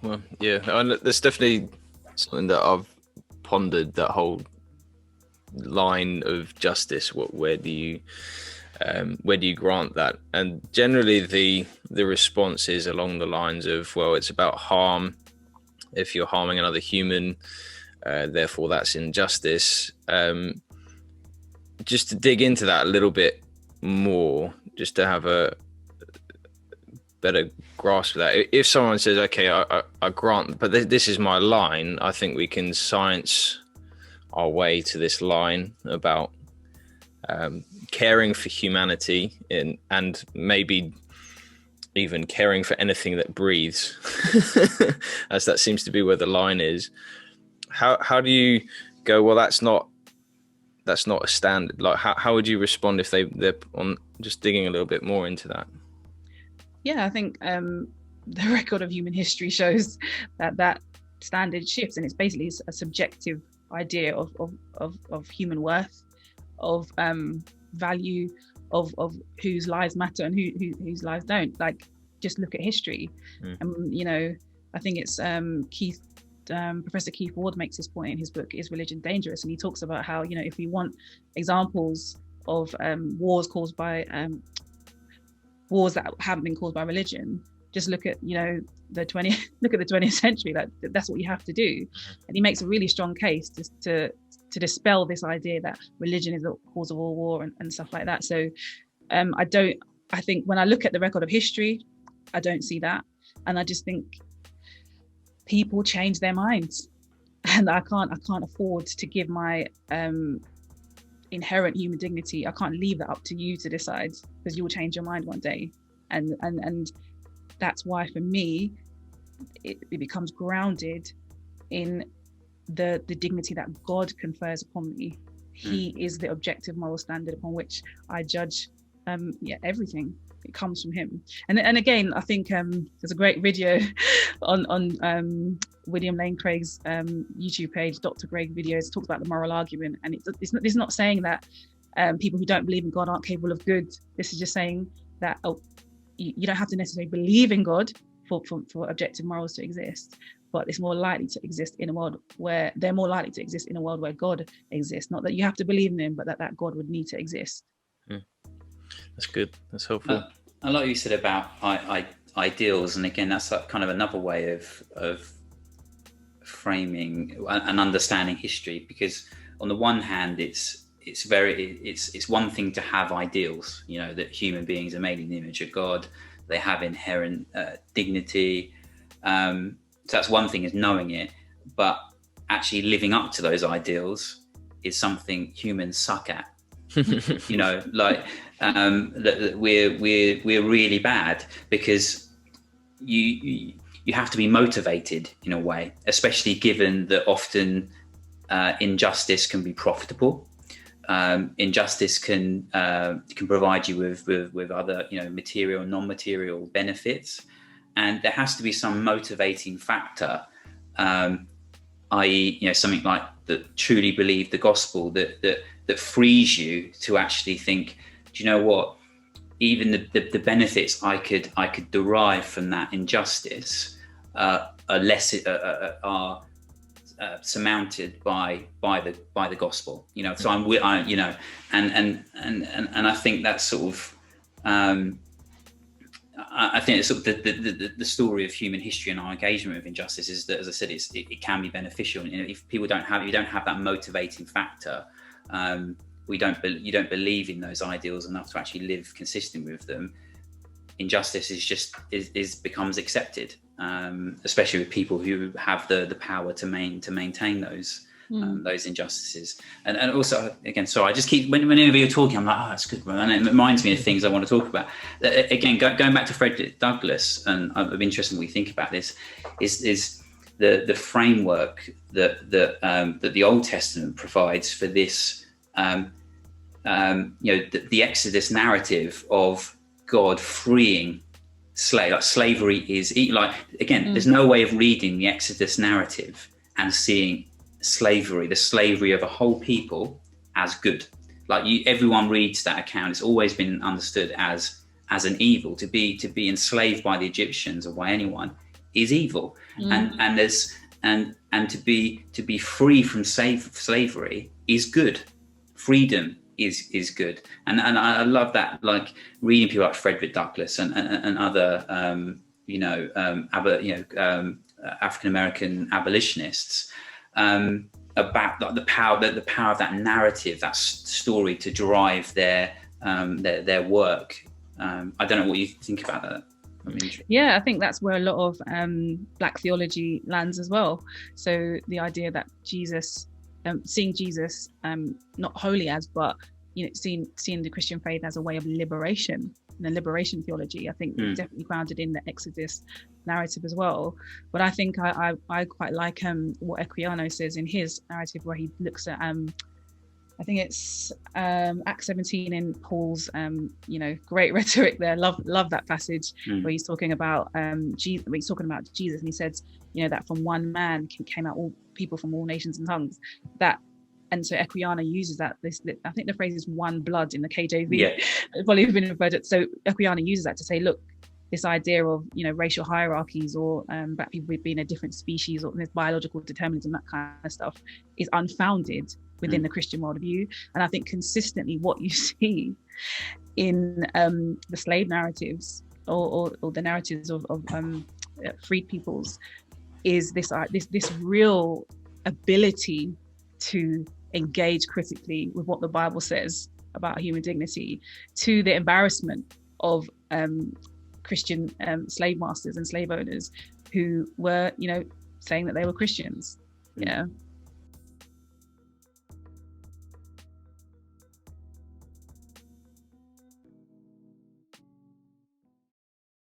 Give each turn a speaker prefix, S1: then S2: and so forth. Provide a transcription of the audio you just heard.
S1: Well, yeah, and there's definitely something that I've pondered, that whole line of justice. Where do you grant that? And generally the response is along the lines of, well, it's about harm. If you're harming another human, therefore that's injustice. Just to dig into that a little bit more, just to have a better grasp of that. If someone says, okay, I grant, but this is my line, I think we can science our way to this line about caring for humanity and maybe even caring for anything that breathes, as that seems to be where the line is. How do you go, well, that's not a standard? Like, how would you respond if they're on, just digging a little bit more into that?
S2: Yeah, I think the record of human history shows that standard shifts, and it's basically a subjective idea of human worth, of value, of whose lives matter and whose lives don't. Like, just look at history. I think it's Professor Keith Ward makes this point in his book Is Religion Dangerous? And he talks about how, if we want examples of wars caused by wars that haven't been caused by religion, just look at the 20th century. Like, that's what you have to do. And he makes a really strong case to dispel this idea that religion is the cause of all war and stuff like that. So I think when I look at the record of history, I don't see that. And I just think people change their minds, and I can't afford to give my inherent human dignity. I can't leave that up to you to decide, because you'll change your mind one day. And that's why, for me, it becomes grounded in the dignity that God confers upon me. He is the objective moral standard upon which I judge everything. It comes from him. And again, I think there's a great video on William Lane Craig's YouTube page, Dr. Craig Videos, talks about the moral argument. And it's not saying that people who don't believe in God aren't capable of good. This is just saying that you don't have to necessarily believe in God for objective morals to exist, but it's more likely to exist in a world where they're more likely to exist in a world where God exists. Not that you have to believe in him, but that God would need to exist.
S1: That's good. That's helpful.
S3: A lot you said about ideals, and again, that's kind of another way of framing and understanding history. Because on the one hand, it's one thing to have ideals, that human beings are made in the image of God, they have inherent dignity. So that's one thing, is knowing it, but actually living up to those ideals is something humans suck at. That we're really bad, because you have to be motivated in a way, especially given that often injustice can be profitable. Injustice can provide you with other material and non-material benefits, and there has to be some motivating factor, i.e. something like that truly believe the gospel, that frees you to actually think, do you know what, even the benefits I could derive from that injustice are surmounted by the gospel. So and I think that's sort of I think it's sort of the story of human history and our engagement with injustice is that, as I said, it can be beneficial. If people don't have that motivating factor, you don't believe in those ideals enough to actually live consistent with them, injustice becomes accepted, especially with people who have the power to maintain those injustices. And also, again, sorry, I just keep, whenever you're talking, I'm like, oh, that's good, and it reminds me of things I want to talk about. Again, going back to Frederick Douglass, and I'm interested when we think about this, is the framework that the Old Testament provides for this. The Exodus narrative of God freeing slavery is there's no way of reading the Exodus narrative and seeing the slavery of a whole people as good. Everyone reads that account. It's always been understood as an evil. To be enslaved by the Egyptians or by anyone is evil, and there's and to be free from slavery is good. Freedom is good, and I love that. Like reading people like Frederick Douglass and other African American abolitionists about the power of that narrative, that story to drive their work. I don't know what you think about that.
S2: Yeah, I think that's where a lot of Black theology lands as well. So the idea that Jesus, seeing Jesus not wholly as, but seeing the Christian faith as a way of liberation, and a liberation theology, I think is definitely grounded in the Exodus narrative as well. But I think I quite like what Equiano says in his narrative, where he looks at I think it's Acts 17 in Paul's great rhetoric there. Love that passage where he's talking about Jesus, and he says that from one man came out all people from all nations and tongues. And so Equiano uses that. I think the phrase is one blood in the KJV.
S3: Yeah.
S2: Probably been referred to. So Equiano uses that to say, look, this idea of racial hierarchies or Black people being a different species or this biological determinism, that kind of stuff, is unfounded within the Christian worldview. And I think consistently what you see in the slave narratives or the narratives of freed peoples is this real ability to engage critically with what the Bible says about human dignity, to the embarrassment of Christian slave masters and slave owners who were saying that they were Christians.